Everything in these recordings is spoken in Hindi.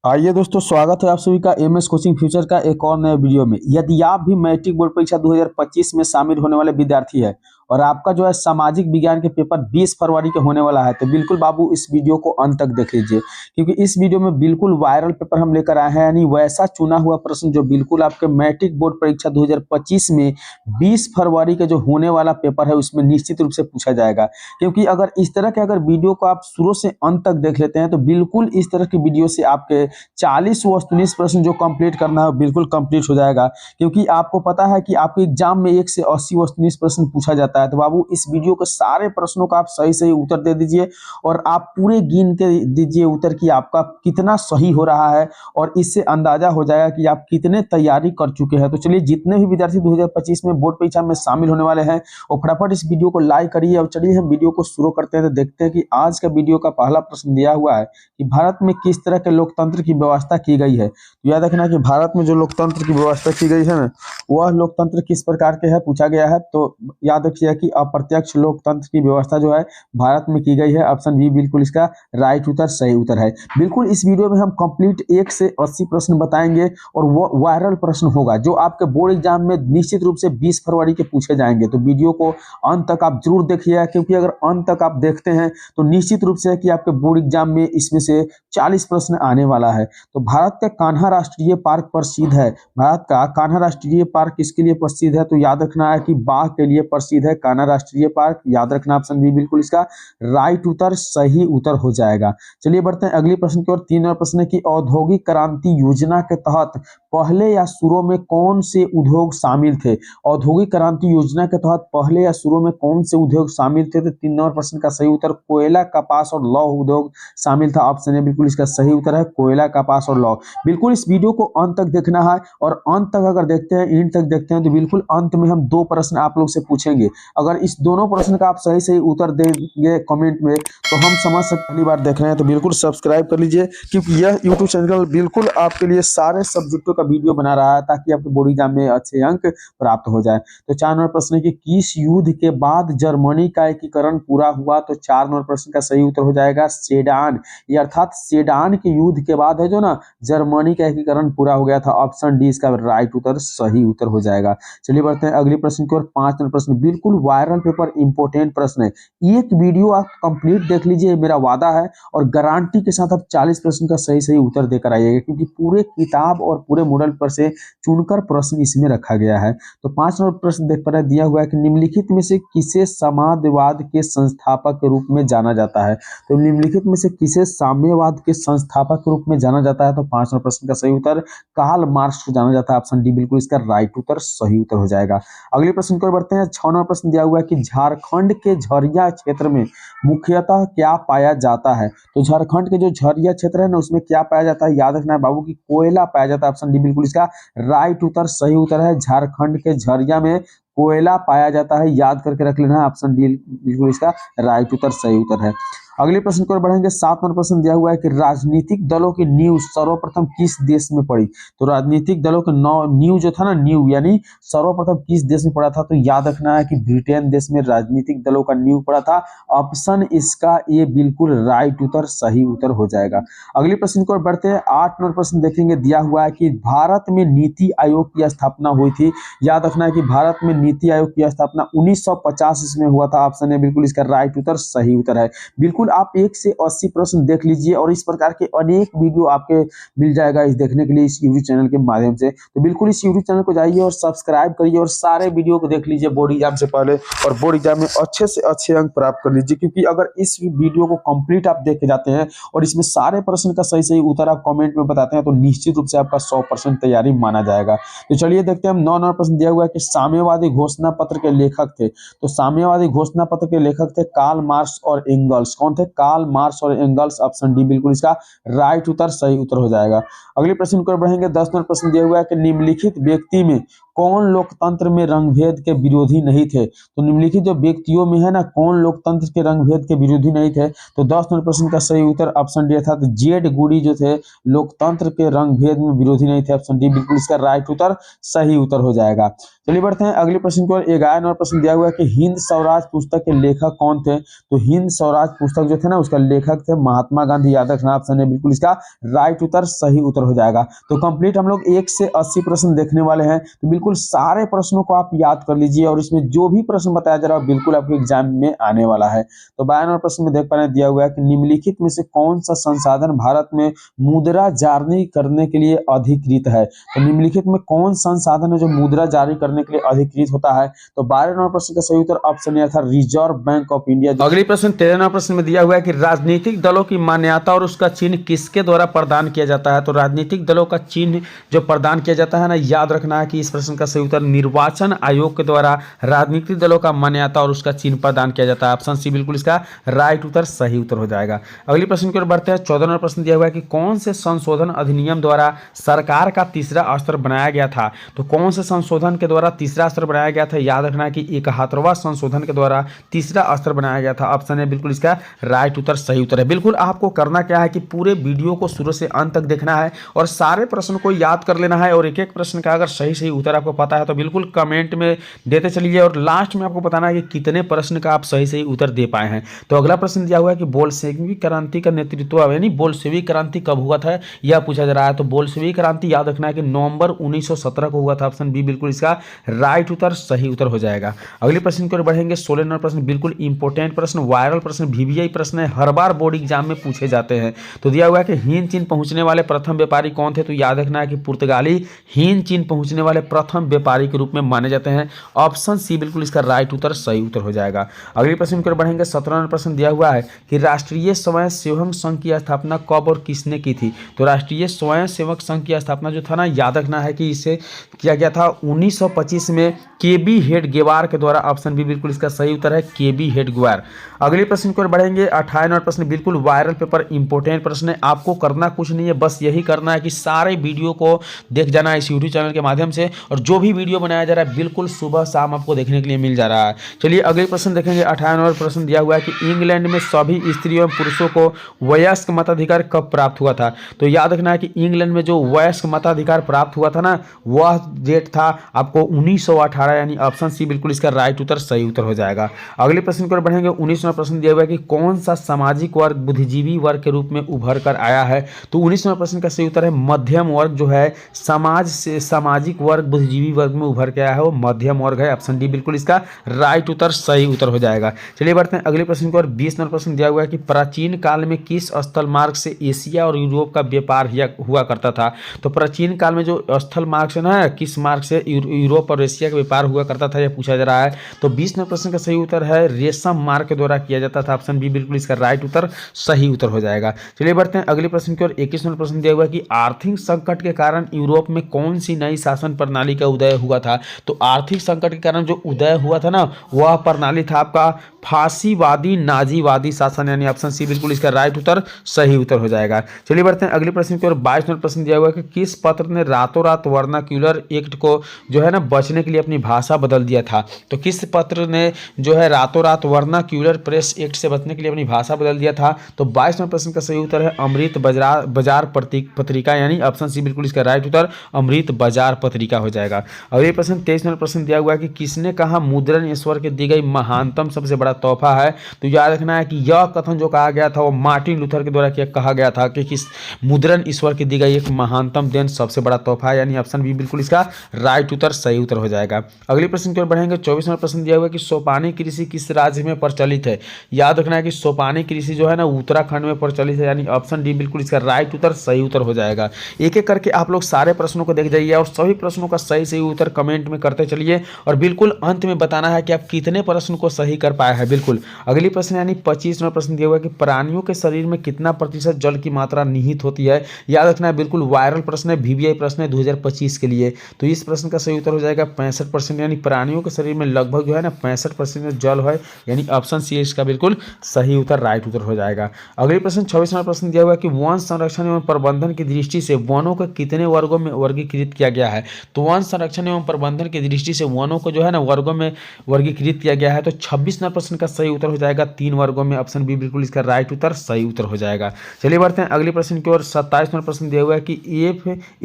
आइए दोस्तों, स्वागत है आप सभी का एमएस कोचिंग फ्यूचर का एक और नए वीडियो में। यदि आप भी मैट्रिक बोर्ड परीक्षा 2025 में शामिल होने वाले विद्यार्थी है और आपका जो है सामाजिक विज्ञान के पेपर 20 फरवरी के होने वाला है, तो बिल्कुल बाबू इस वीडियो को अंत तक देख लीजिए, क्योंकि इस वीडियो में बिल्कुल वायरल पेपर हम लेकर आए हैं। यानी वैसा चुना हुआ प्रश्न जो बिल्कुल आपके मैट्रिक बोर्ड परीक्षा 2025 में 20 फरवरी के जो होने वाला पेपर है उसमें निश्चित रूप से पूछा जाएगा। क्योंकि अगर इस तरह के वीडियो को आप शुरू से अंत तक देख लेते हैं तो बिल्कुल इस तरह की वीडियो से आपके 40 वस्तुनिष्ठ प्रश्न जो कंप्लीट करना है बिल्कुल कंप्लीट हो जाएगा। क्योंकि आपको पता है कि आपके एग्जाम में 1 से 80 वस्तुनिष्ठ प्रश्न पूछा जाता है। तो बाबू इस वीडियो के सारे प्रश्नों का आप सही सही उत्तर दे दीजिए और आप पूरे गिन के दीजिए उत्तर कि आपका कितना सही हो रहा है, और इससे अंदाजा हो जाएगा कि आप कितने तैयारी कर चुके हैं। तो चलिए, जितने भी विद्यार्थी 2025 में बोर्ड परीक्षा में शामिल होने वाले हैं वो फटाफट इस वीडियो को लाइक करिए। और चलिए हम वीडियो को शुरू करते हैं। तो देखते हैं कि आज का वीडियो का पहला प्रश्न दिया हुआ है कि भारत में किस तरह के लोकतंत्र की व्यवस्था की गई है। तो याद रखना कि भारत में जो लोकतंत्र की व्यवस्था की गई है ना, वह लोकतंत्र किस प्रकार के है पूछा गया है। तो याद रखिए कि अप्रत्यक्ष लोकतंत्र की व्यवस्था जो है भारत में की गई है। ऑप्शन बी बिल्कुल इसका राइट उत्तर, सही उत्तर है। बिल्कुल इस वीडियो में हम कंप्लीट 1 से 80 प्रश्न बताएंगे और वो वायरल प्रश्न होगा जो आपके बोर्ड एग्जाम में निश्चित रूप से 20 फरवरी के पूछे जाएंगे। तो वीडियो को अंत तक आप जरूर देखिएगा, क्योंकि अगर अंत तक आप देखते हैं तो निश्चित रूप से कि आपके बोर्ड एग्जाम में इसमें से 40 प्रश्न आने वाला है। तो भारत का कान्हा राष्ट्रीय पार्क प्रसिद्ध है। भारत का कान्हा राष्ट्रीय पार्क किसके लिए प्रसिद्ध है? तो याद रखना है कि बाघ के लिए प्रसिद्ध है कान्हा राष्ट्रीय पार्क। याद रखना, ऑप्शन बी बिल्कुल इसका राइट उत्तर, सही उत्तर हो जाएगा। चलिए बढ़ते हैं अगले प्रश्न की ओर। 3 नंबर प्रश्न है कि औद्योगिक क्रांति योजना के तहत पहले या शुरू में कौन से उद्योग शामिल थे? औद्योगिक क्रांति योजना के तहत पहले या शुरू में कौन से उद्योग शामिल थे? तो 3 नंबर प्रश्न का सही उत्तर कोयला, कपास और लौह उद्योग शामिल था। ऑप्शन ए बिल्कुल इसका सही उत्तर है, कोयला, कपास और लौह। बिल्कुल इस वीडियो को अंत तक देखना है, और अंत तक अगर देखते हैं, एंड तक देखते हैं, तो बिल्कुल अंत में हम 2 प्रश्न आप लोग से पूछेंगे। अगर इस दोनों प्रश्न का आप सही सही उत्तर देंगे कमेंट में तो हम समझ सकते, पहली बार देख रहे हैं तो बिल्कुल सब्सक्राइब कर लीजिए, क्योंकि यह यूट्यूब चैनल बिल्कुल आपके लिए सारे सब्जेक्टों का वीडियो बना रहा है ताकि आपके बोर्ड एग्जाम में अच्छे अंक प्राप्त हो जाए। तो 4 नंबर प्रश्न है कि किस युद्ध के बाद जर्मनी का एकीकरण पूरा हुआ? तो 4 नंबर प्रश्न का सही उत्तर हो जाएगा सेडान। ये अर्थात सेडान के युद्ध के बाद है जो ना जर्मनी का एकीकरण पूरा हो गया था। ऑप्शन डी इसका राइट उत्तर, सही उत्तर हो जाएगा। चलिए बढ़ते हैं अगले प्रश्न की ओर। 5 नंबर प्रश्न बिल्कुल वायरल पेपर इंपोर्टेंट प्रश्न है। एक वीडियो आप कंप्लीट देख लीजिए, मेरा वादा है, और गारंटी के साथ आप 40 प्रश्न का सही सही उत्तर देकर आइएगा, क्योंकि पूरे किताब और पूरे मॉडल पर से चुनकर प्रश्न इसमें रखा गया है। तो 5 नंबर प्रश्न देख पा दिया हुआ है कि निम्नलिखित में से किसे साम्यवाद के संस्थापक के रूप में जाना जाता है? तो निम्नलिखित में से किसे साम्यवाद के संस्थापक के रूप में जाना जाता है? तो 5 नंबर प्रश्न का सही उत्तर कार्ल मार्क्स को जाना जाता है। ऑप्शन डी बिल्कुल इसका राइट उत्तर, सही उत्तर हो जाएगा। अगले प्रश्न को बढ़ते हैं। 6 नंबर प्रश्न दिया हुआ है कि झारखंड के झरिया क्षेत्र में मुख्यतः क्या पाया जाता है? तो झारखंड के जो झरिया क्षेत्र है ना, उसमें क्या पाया जाता है? याद रखना है बाबू की कोयला पाया जाता है। ऑप्शन डी बिल्कुल इसका राइट उत्तर, सही उत्तर है। झारखंड के झरिया में कोयला पाया जाता है, याद करके रख लेना है। ऑप्शन डी बिल्कुल इसका राइट उत्तर, सही उत्तर है। अगले प्रश्न को बढ़ेंगे। 7 नंबर प्रश्न दिया हुआ है कि राजनीतिक दलों की नींव सर्वप्रथम किस देश में पड़ी? तो राजनीतिक दलों के नींव जो था ना, नींव यानी सर्वप्रथम किस देश में पड़ा था? तो याद रखना है कि ब्रिटेन देश में राजनीतिक दलों का नींव पड़ा था। ऑप्शन इसका ये बिल्कुल राइट उत्तर, सही उत्तर हो जाएगा। अगले प्रश्न को बढ़ते हैं। 8 नंबर प्रश्न देखेंगे। दिया हुआ है कि भारत में नीति आयोग की स्थापना हुई थी। याद रखना है कि भारत में नीति आयोग की स्थापना 1950 इसमें हुआ था। ऑप्शन है बिल्कुल इसका राइट उत्तर, सही उत्तर है। बिल्कुल आप 1 से 80 प्रश्न देख लीजिए, और इस प्रकार के अनेक वीडियो आपके मिल जाएगा इस देखने के लिए इस यूट्यूब चैनल के माध्यम से। तो बिल्कुल इस यूट्यूब चैनल को जाइए और सब्सक्राइब करिए और सारे वीडियो को देख लीजिए बोर्ड एग्जाम से पहले, और बोर्ड एग्जाम में अच्छे से अच्छे अंक प्राप्त कर लीजिए। क्योंकि अगर इस वीडियो को कंप्लीट आप देख के जाते हैं और इसमें सारे प्रश्न का सही सही उत्तर आप कमेंट में बताते हैं तो निश्चित रूप से आपका 100% तैयारी माना जाएगा। तो चलिए देखते हैं। हम 9 नंबर प्रश्न दिया हुआ है कि साम्यवादी घोषणा पत्र के लेखक थे। तो साम्यवादी घोषणा पत्र के लेखक थे कार्ल मार्क्स और एंगल्स। कौन थे? कार्ल मार्क्स और एंगल्स। ऑप्शन डी बिल्कुल इसका राइट उत्तर, सही उत्तर हो जाएगा। अगले प्रश्न को बढ़ेंगे। 10 नंबर प्रश्न दिया हुआ है कि निम्नलिखित व्यक्ति में कौन लोकतंत्र में रंगभेद के विरोधी नहीं थे। तो निम्नलिखित जो व्यक्तियों में है ना, कौन लोकतंत्र के रंगभेद के विरोधी नहीं थे। तो 10 नंबर प्रश्न का सही उत्तर ऑप्शन डी था। तो जेड गुडी जो थे लोकतंत्र के रंगभेद में विरोधी नहीं थे। ऑप्शन डी बिल्कुल इसका राइट उत्तर सही उत्तर हो जाएगा। चलिए बढ़ते हैं अगले प्रश्न की ओर। 11 नंबर प्रश्न दिया हुआ है कि हिंद स्वराज पुस्तक के लेखक कौन थे। तो हिंद स्वराज पुस्तक जो थे ना उसका लेखक थे महात्मा गांधी। याद रखना ऑप्शन है बिल्कुल इसका राइट उत्तर सही उत्तर हो जाएगा। तो कंप्लीट हम लोग 1 से 80 प्रश्न देखने वाले हैं। तो बिल्कुल सारे प्रश्नों को आप याद कर लीजिए और इसमें जो भी प्रश्न बताया जा रहा है बिल्कुल आपके एग्जाम में आने वाला है। तो 12 नंबर प्रश्न में देख पा रहे हैं दिया हुआ है कि निम्नलिखित में से कौन सा संसाधन भारत में मुद्रा जारी करने के लिए अधिकृत है। तो निम्नलिखित में कौन संसाधन है जो मुद्रा जारी करने के लिए अधिकृत होता है। तो 12 नंबर प्रश्न का सही उत्तर ऑप्शन ए था रिजर्व बैंक ऑफ इंडिया। अगली प्रश्न 13 नंबर प्रश्न में दिया हुआ है कि राजनीतिक दलों की मान्यता और उसका चिन्ह किसके द्वारा प्रदान किया जाता है। तो राजनीतिक दलों का चिन्ह जो प्रदान किया जाता है ना, याद रखना है कि इस प्रश्न का सही उत्तर निर्वाचन आयोग के द्वारा राजनीतिक दलों का मान्यता और उसका चिन्ह प्रदान किया जाता है। ऑप्शन सी बिल्कुल इसका राइट उत्तर सही उत्तर हो जाएगा। अगली प्रश्न की ओर बढ़ते हैं। 14 नंबर प्रश्न दिया हुआ है कि कौन से संशोधन अधिनियम द्वारा सरकार का तीसरा स्तर बनाया गया था। तो कौन से संशोधन के द्वारा तीसरा स्तर बनाया गया था। याद रखना है कि 71वां संशोधन के द्वारा तीसरा स्तर बनाया गया था। ऑप्शन है बिल्कुल इसका राइट उत्तर सही उत्तर है। बिल्कुल आपको करना क्या है कि पूरे वीडियो को शुरू से अंत तक देखना है और सारे प्रश्न को याद कर लेना है और एक एक प्रश्न का अगर सही सही उत्तर आपको पता है तो बिल्कुल कमेंट में देते चलिए और लास्ट में आपको बताना है कि कितने प्रश्न का आप सही सही उत्तर दे पाए हैं। तो अगला प्रश्न दिया हुआ है कि बोल्शेविक क्रांति का नेतृत्व यानी बोल्शेविक क्रांति कब हुआ था यह पूछा जा रहा है। तो बोल्शेविक क्रांति याद रखना है कि नवंबर 1917 को हुआ था। ऑप्शन बी बिल्कुल इसका राइट उत्तर सही उत्तर हो जाएगा। अगले प्रश्न की ओर बढ़ेंगे। 16 नंबर प्रश्न बिल्कुल इंपॉर्टेंट प्रश्न, वायरल प्रश्न, वीवीआई प्रश्न है, हर बार बोर्ड एग्जाम में पूछे जाते हैं। तो दिया हुआ है कि हिंद चीन पहुंचने वाले प्रथम व्यापारी कौन थे। तो याद रखना है कि पुर्तगाली हिंद चीन पहुंचने वाले प्रथम व्यापारी के रूप में माने जाते हैं। ऑप्शन सी बिल्कुल इसका राइट उत्तर सही उत्तर हो जाएगा। अगले प्रश्न की ओर बढ़ेंगे। 17 नंबर प्रश्न दिया हुआ है कि राष्ट्रीय स्वयं सेवक संघ की स्थापना कब और किसने की थी। तो राष्ट्रीय स्वयं सेवक संघ की स्थापना जो था ना, याद रखना है कि इसे किया गया था 1925 में केबी हेडगेवार के द्वारा। ऑप्शन बी बिल्कुल इसका सही उत्तर है केबी हेडगेवार। अगले प्रश्न की ओर बढ़ेंगे। 28 नंबर प्रश्न बिल्कुल वायरल पेपर इंपॉर्टेंट प्रश्न है। आपको करना कुछ नहीं है, बस यही करना है कि सारे वीडियो को देख जाना है इस यूट्यूब चैनल के माध्यम से और जो भी वीडियो बनाया जा रहा है बिल्कुल सुबह शाम आपको देखने के लिए मिल जा रहा है। चलिए अगले प्रश्न देखेंगे। 28 नंबर प्रश्न दिया हुआ है कि इंग्लैंड में सभी स्त्रियों एवं पुरुषों को वयस्क मताधिकार कब प्राप्त हुआ था। तो याद रखना है कि इंग्लैंड में जो वयस्क मताधिकार प्राप्त हुआ था ना, वह डेट था आपको 1918 यानी ऑप्शन सी बिल्कुल इसका राइट उत्तर सही उत्तर हो जाएगा। अगले प्रश्न पर बढ़ेंगे। 19वां प्रश्न दिया हुआ है कि कौन सा सामाजिक वर्ग बुद्धिजीवी वर्ग के रूप में उभर कर आया है। तो 19वां प्रश्न का सही उत्तर है मध्यम वर्ग जो है समाज से सामाजिक वर्ग बुद्धिजीवी वर्ग में उभर के आया है वो मध्यम वर्ग है। ऑप्शन डी बिल्कुल इसका राइट उत्तर सही उत्तर हो जाएगा। चलिए बढ़ते हैं अगले प्रश्न को। और 20 नंबर प्रश्न दिया हुआ है कि प्राचीन काल में किस स्थल मार्ग से एशिया और यूरोप का व्यापार हुआ करता था। तो प्राचीन काल में जो स्थल मार्ग से ना किस मार्ग से यूरोप और एशिया का व्यापार हुआ करता था यह पूछा जा रहा है। तो 20 नंबर प्रश्न का सही उत्तर है रेशम मार्ग के द्वारा किया जाता था। ऑप्शन बी बिल्कुल इसका राइट उत्तर सही उत्तर हो जाएगा। चलिए बढ़ते हैं अगले प्रश्न की ओर। 21 नंबर प्रश्न दिया हुआ है कि आर्थिक संकट के कारण यूरोप में कौन सी नई शासन प्रणाली का उदय हुआ था। तो आर्थिक संकट के कारण जो उदय हुआ था ना वह प्रणाली था आपका फांसीवादी नाजीवादी शासन यानी ऑप्शन सी बिल्कुल इसका राइट उत्तर सही उत्तर हो जाएगा। चलिए बढ़ते हैं अगले प्रश्न की ओर। 22 नंबर प्रश्न दिया हुआ है कि किस पत्र ने रातों रात वर्नाक्यूलर एक्ट को जो है ना बचने के लिए अपनी भाषा बदल दिया था। तो किस पत्र ने जो है रातों रात वर्नाक्यूलर प्रेस एक्ट से बचने के लिए अपनी भाषा बदल दिया था। तो 22 नंबर प्रश्न का सही उत्तर है अमृत बाजार पत्रिका यानी ऑप्शन सी बिल्कुल इसका राइट उत्तर अमृत बाजार पत्रिका हो जाएगा। अगले प्रश्न 23 नंबर प्रश्न दिया हुआ है कि किसने कहा मुद्रण ईश्वर के दी गई महानतम सबसे बड़ा तोहफा है। तो याद रखना है कि यह कथन जो कहा गया था वो मार्टिन लूथर के द्वारा कहा गया था कि किस मुद्रण ईश्वर की दी गई एक महानतम देन सबसे बड़ा तोहफा है यानी ऑप्शन बी बिल्कुल इसका राइट उत्तर सही उत्तर हो जाएगा। अगले प्रश्न की ओर बढ़ेंगे। 24 नंबर प्रश्न दिया हुआ है कि सोपानी कृषि किस राज्य में प्रचलित है। याद रखना है कि सोपानी कृषि जो है ना उत्तराखंड में प्रचलित है यानी ऑप्शन डी बिल्कुल इसका राइट उत्तर सही उत्तर हो जाएगा। एक एक करके आप लोग सारे प्रश्नों को देख जाइए और सभी प्रश्नों का सही सही उत्तर कमेंट में करते चलिए और बिल्कुल अंत में बताना है कि आप कितने प्रश्न को सही कर पाए हैं। बिल्कुल अगली प्रश्न यानी 25 नंबर प्रश्न दिया हुआ है कि प्राणियों के शरीर में कितना प्रतिशत जल की मात्रा निहित होती है। याद रखना है बिल्कुल वायरल प्रश्न है, वीवीआई प्रश्न है 2025 के लिए। तो इस प्रश्न का सही उत्तर हो जाएगा 65% यानी प्राणियों के शरीर में लगभग जो है ना 65% जल है यानी ऑप्शन सी इसका बिल्कुल सही उत्तर राइट उत्तर हो जाएगा। अगले प्रश्न 26 नंबर प्रश्न दिया हुआ है कि वन संरक्षण एवं प्रबंधन की दृष्टि से वनों को कितने वर्गों में वर्गीकृत किया गया है। तो वन संरक्षण एवं प्रबंधन की दृष्टि से वनों को जो है ना वर्गों में वर्गीकृत किया गया है। तो 26 नंबर प्रश्न का सही उत्तर हो जाएगा 3 वर्गों में। ऑप्शन बी बिल्कुल इसका राइट उत्तर सही उत्तर हो जाएगा। चलिए बढ़ते हैं अगले प्रश्न की ओर। 27 नंबर प्रश्न दिया हुआ है कि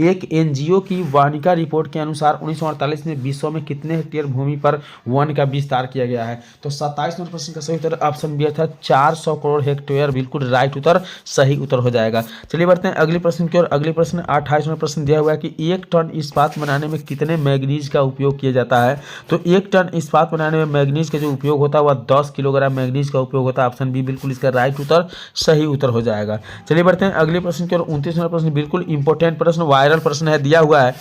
एक एनजीओ की वानिका रिपोर्ट के अनुसार 1948 में विश्व में कितने हेक्टेयर भूमि पर वन का विस्तार किया गया है। तो 27 नंबर प्रश्न का सही उत्तर ऑप्शन बी था 400 करोड़ हेक्टेयर। बिल्कुल राइट उत्तर सही उत्तर हो जाएगा। चलिए बढ़ते हैं अगले प्रश्न की ओर। अगले प्रश्न 28 नंबर प्रश्न दिया हुआ है कि 1 टन इस्पात बनाने में कितने मैग्नीज का उपयोग किया जाता है। तो 1 टन इस्पात बनाने में मैग्नीज का जो उपयोग होता है वह 10 किलोग्राम मैग्नीज का उपयोग होता है। ऑप्शन बी बिल्कुल इसका राइट उत्तर सही उत्तर हो जाएगा। चलिए बढ़ते हैं अगले प्रश्न की ओर। 29 नंबर प्रश्न बिल्कुल इंपॉर्टेंट प्रश्न, वायरल प्रश्न है, दिया हुआ है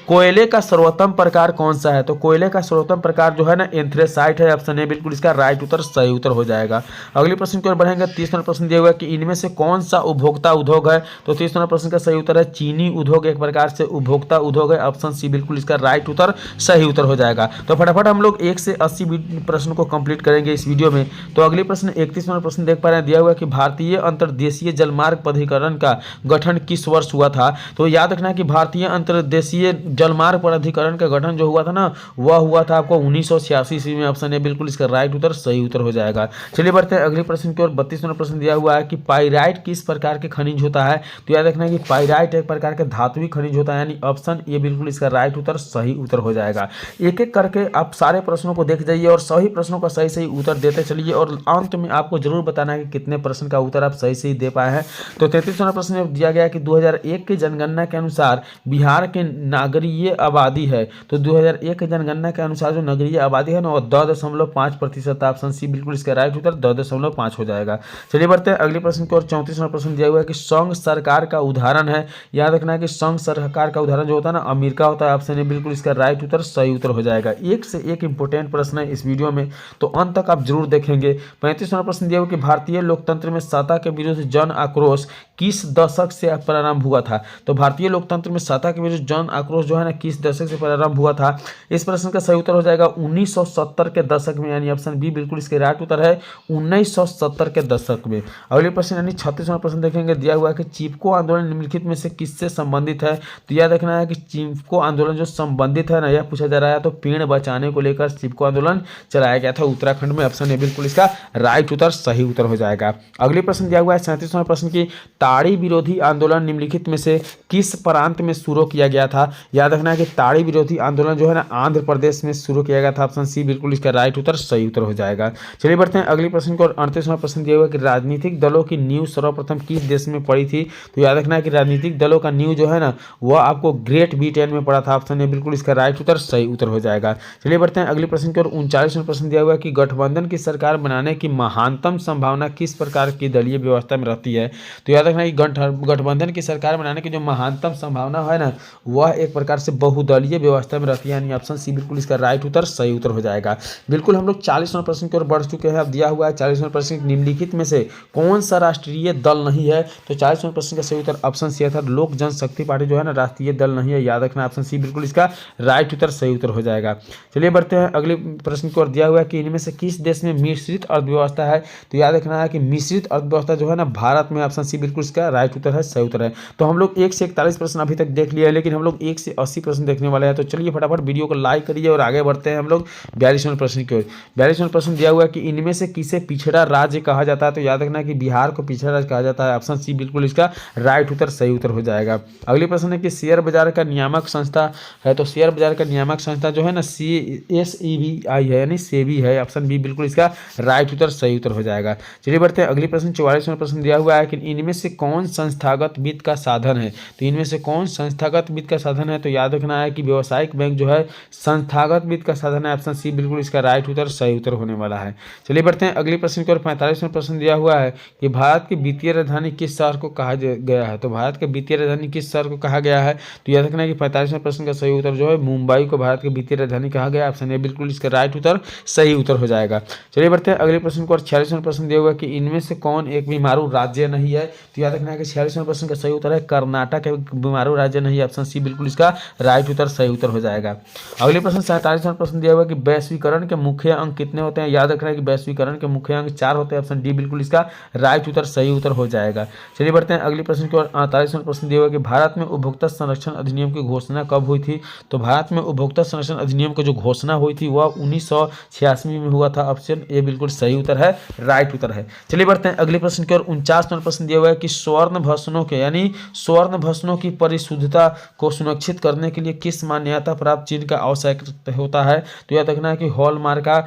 कोयले का सर्वोत्तम प्रकार कौन सा है। तो कोयले का सर्वोत्तम प्रकार जो है ना एंथ्रेसाइट है। ऑप्शन ए बिल्कुल इसका राइट उत्तर सही उत्तर हो जाएगा। अगले प्रश्न की ओर बढ़ेंगे। 30 नंबर प्रश्न दिया हुआ है कि इनमें से कौन सा उपभोक्ता उद्योग है। तो 30 नंबर प्रश्न का सही उत्तर है चीनी उद्योग एक प्रकार से उपभोक्ता उद्योग है। ऑप्शन सी बिल्कुल इसका राइट उत्तर सही उत्तर हो जाएगा। तो फटाफट हम लोग 1 से 80 प्रश्न को कंप्लीट करेंगे इस वीडियो में। तो अगले प्रश्न 31 नंबर प्रश्न देख पा रहे हैं, दिया हुआ है कि भारतीय अंतर्देशीय जलमार्ग प्राधिकरण का गठन किस वर्ष हुआ था। तो याद रखना कि भारतीय अंतर्देशीय जलमार्ग प्राधिकरण का गठन जो हुआ था ना वह हुआ था आपको 1986 ईस्वी में। ऑप्शन ए बिल्कुल इसका राइट उत्तर सही उत्तर हो जाएगा। चलिए बढ़ते हैं अगले प्रश्न की ओर। 32 नंबर प्रश्न दिया हुआ है कि पाइराइट किस प्रकार के खनिज होता है। तो याद रखना कि पाइराइट एक प्रकार के धातुई खनिज होता है, यानी ऑप्शन ए बिल्कुल इसका राइट उत्तर सही उत्तर हो जाएगा। एक एक करके आप सारे प्रश्नों को देख जाइए और सभी प्रश्नों का सही सही उत्तर देते चलिए और अंत में आपको जरूर बताना है कि कितने प्रश्न का उत्तर आप सही सही दे पाए हैं। तो 33 नंबर प्रश्न में दिया गया कि 2001 की जनगणना के अनुसार बिहार के नागरिक आबादी है। तो 2001 की जनगणना के अनुसार जो नगरीय आबादी है ना वो 2.5%। ऑप्शन सी बिल्कुल इसका राइट उत्तर 2.5 हो जाएगा। चलिए बढ़ते हैं अगले प्रश्न की ओर। 34 नंबर प्रश्न दिया हुआ है कि संघ सरकार का उदाहरण है। याद रखना है कि संघ सरकार का उदाहरण जो होता है ना अमेरिका होता है। ऑप्शन ए बिल्कुल इसका राइट उत्तर सही उत्तर हो जाएगा। एक से एक इंपॉर्टेंट प्रश्न है इस वीडियो में, तो अंत तक आप जरूर देखेंगे। 35 नंबर प्रश्न दिया हुआ कि भारतीय लोकतंत्र में सत्ता के विरुद्ध जन आक्रोश किस दशक से प्रारंभ हुआ था। तो भारतीय लोकतंत्र में सत्ता के विरुद्ध जन आक्रोश जो है ना किस दशक से प्रारंभ हुआ था। इस प्रश्न का सही उत्तर हो जाएगा 1970 के दशक में, यानी ऑप्शन बी बिल्कुल इसके राइट उत्तर है 1970 के दशक में। अगले प्रश्न यानी 36 नंबर प्रश्न देखेंगे, दिया हुआ है कि चिपको आंदोलन निम्नलिखित में से किससे संबंधित है। तो याद रखना है कि चिपको आंदोलन जो संबंधित है ना यह पूछा जा रहा है। तो पेड़ बचाने को लेकर चिपको आंदोलन चलाया गया था उत्तराखंड में। ऑप्शन ए बिल्कुल इसका राइट उत्तर सही उत्तर हो जाएगा। अगले प्रश्न दिया हुआ है 37 नंबर प्रश्न की ताड़ी विरोधी आंदोलन निम्नलिखित में से किस प्रांत में शुरू किया गया था। याद रखना है कि ताड़ी विरोधी आंदोलन जो है ना आंध्र प्रदेश में शुरू किया गया था। ऑप्शन सी बिल्कुल इसका राइट उत्तर सही उत्तर हो जाएगा। चलिए बढ़ते हैं अगले प्रश्न को। 38वां प्रश्न दिया हुआ है कि राजनीतिक दलों की नींव सर्वप्रथम किस देश में पड़ी थी। तो याद रखना है कि राजनीतिक दलों का नींव जो है ना वह आपको ग्रेट ब्रिटेन में पड़ा था। ऑप्शन ए बिल्कुल इसका राइट उत्तर सही उत्तर हो जाएगा। चलिए बढ़ते हैं अगले प्रश्न की ओर। 39वां प्रश्न दिया हुआ है कि गठबंधन की सरकार बनाने की महानतम संभावना किस प्रकार की दलीय व्यवस्था में रहती है। तो याद रखना है कि गठबंधन की सरकार बनाने की जो महानतम संभावना है ना वह एक प्रकार से बहुदलीय व्यवस्था में रहती है, यानी ऑप्शन सी बिल्कुल इसका राइट उत्तर सही उत्तर हो जाएगा। बिल्कुल हम लोग 40वां प्रश्न की ओर बढ़ चुके हैं। अब दिया हुआ है 40वां प्रश्न निम्नलिखित में से कौन सा राष्ट्रीय दल नहीं है। तो 40वां प्रश्न का सही उत्तर ऑप्शन सी था लोक जनशक्ति पार्टी जो है ना राष्ट्रीय दल नहीं है। याद रखना ऑप्शन सी बिल्कुल इसका राइट उत्तर सही उत्तर हो जाएगा। चलिए बढ़ते हैं अगले प्रश्न की ओर। दिया हुआ है कि इनमें से किस देश में मिश्रित अर्थव्यवस्था है। तो याद रखना है कि मिश्रित अर्थव्यवस्था जो है ना भारत में। ऑप्शन सी बिल्कुल इसका राइट उत्तर है सही उत्तर है। तो हम लोग 1 से 41 प्रश्न अभी तक देख लिया है, लेकिन हम लोग 1 से 80 प्रश्न देखने वाले हैं। तो चलिए फटाफट वीडियो को लाइक करिए और आगे बढ़ते हैं हम लोग 42वां प्रश्न की ओर। 42वां प्रश्न दिया हुआ है कि इनमें से किसे पिछड़ा राज्य कहा जाता है। तो याद रखना है कि बिहार को पिछड़ा राज्य कहा जाता है। ऑप्शन सी बिल्कुल इसका राइट उत्तर सही उत्तर हो जाएगा। अगले प्रश्न है कि शेयर बाजार का नियामक संस्था है। तो शेयर बाजार का नियामक संस्था जो है ना SEBI है, यानी सेबी है। ऑप्शन बी बिल्कुल इसका राइट उत्तर सही उत्तर हो जाएगा। चलिए बढ़ते हैं अगले प्रश्न। 44वां प्रश्न दिया हुआ है कि इनमें से कौन संस्थागत वित्त का साधन है। तो इनमें से कौन संस्थागत वित्त का साधन है। तो याद रखना है कि व्यावसायिक बैंक जो है संस्थागत वित्त का साधन है। ऑप्शन सी बिल्कुल इसका राइट उत्तर सही उत्तर होने वाला है। चलिए बढ़ते हैं अगले प्रश्न की ओर। 45वां प्रश्न दिया हुआ है कि भारत की वित्तीय राजधानी किस शहर को कहा गया है। तो भारत की वित्तीय राजधानी किस शहर को कहा गया है। तो याद रखना है कि 45वें प्रश्न का सही उत्तर जो है मुंबई को भारत की वित्तीय राजधानी कहा गया। ऑप्शन ए बिल्कुल इसका राइट उत्तर सही उत्तर हो जाएगा। चलिए बढ़ते हैं अगले प्रश्न को। और 46वां प्रश्न दिया हुआ है कि इनमें से कौन एक बीमारू राज्य नहीं है। तो याद रखना है कि 46वां प्रश्न का सही उत्तर है कर्नाटक एक बीमारू राज्य नहीं। ऑप्शन सी बिल्कुल इसका राइट उत्तर सही उत्तर हो जाएगा। अगले प्रश्न 47वां प्रश्न दिया हुआ है कि वैश्वीकरण के मुख्य अंग कितने होते हैं। याद रखना है कि वैश्वीकरण के मुख्य अंग 4 होते हैं। ऑप्शन डी बिल्कुल इसका राइट उत्तर सही उत्तर हो जाएगा। चलिए बढ़ते हैं अगले प्रश्न की ओर। 48वां प्रश्न दिया हुआ है कि भारत में उपभोक्ता संरक्षण अधिनियम की घोषणा कब हुई थी। थी। तो भारत में उपभोक्ता संरक्षण अधिनियम की जो घोषणा हुई थी वह 1986 में हुआ था। ऑप्शन ए बिल्कुल सही उत्तर है, राइट उत्तर है। चलिए बढ़ते हैं अगले प्रश्न की ओर। 49 नंबर प्रश्न दिया हुआ है कि स्वर्ण भस्मों के यानी स्वर्ण भस्मों की परिशुद्धता को सुनिश्चित करने के लिए किस मान्यता प्राप्त चिन्ह का आवश्यक होता है। तो याद रखना है कि हॉलमार्क का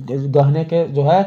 गहने के जो है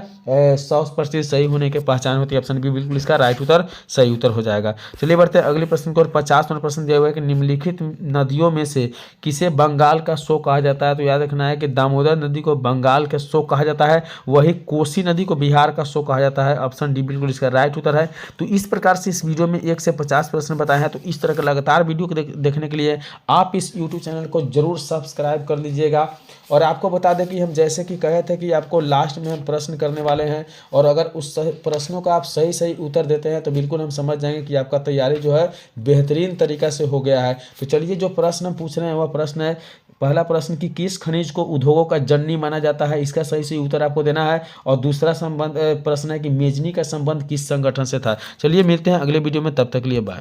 100% सही होने के पहचान होती है। ऑप्शन बी बिल्कुल इसका राइट उत्तर सही उत्तर हो जाएगा। चलिए बढ़ते हैं अगले प्रश्न की ओर। 50 नंबर प्रश्न दिया हुआ है कि निम्नलिखित नदियों में से किसे बंगाल का शो कहा जाता है। तो याद रखना है कि दामोदर नदी को बंगाल का शो कहा जाता है, वही कोसी नदी को बिहार का शो कहा जाता है। ऑप्शन डी बिल्कुल इसका राइट उत्तर है। तो इस प्रकार से इस वीडियो में 1 से 50 प्रश्न बताए हैं। तो इस तरह का लगातार वीडियो को देखने के लिए आप इस यूट्यूब चैनल को जरूर सब्सक्राइब कर लीजिएगा। और आपको बता दें कि हम जैसे कि कहे थे कि आपको लास्ट में हम प्रश्न करने वाले हैं, और अगर उस प्रश्नों का आप सही उत्तर देते हैं तो बिल्कुल हम समझ जाएंगे कि आपका तैयारी जो है बेहतरीन तरीका से हो गया है। तो चलिए जो प्रश्न हम पूछ रहे हैं वह प्रश्न है, पहला प्रश्न कि किस खनिज को उद्योगों का जननी माना जाता है, इसका सही उत्तर आपको देना है। और दूसरा प्रश्न है कि मेजनी का संबंध किस संगठन से था। चलिए मिलते हैं अगले वीडियो में, तब तक के लिए बाय।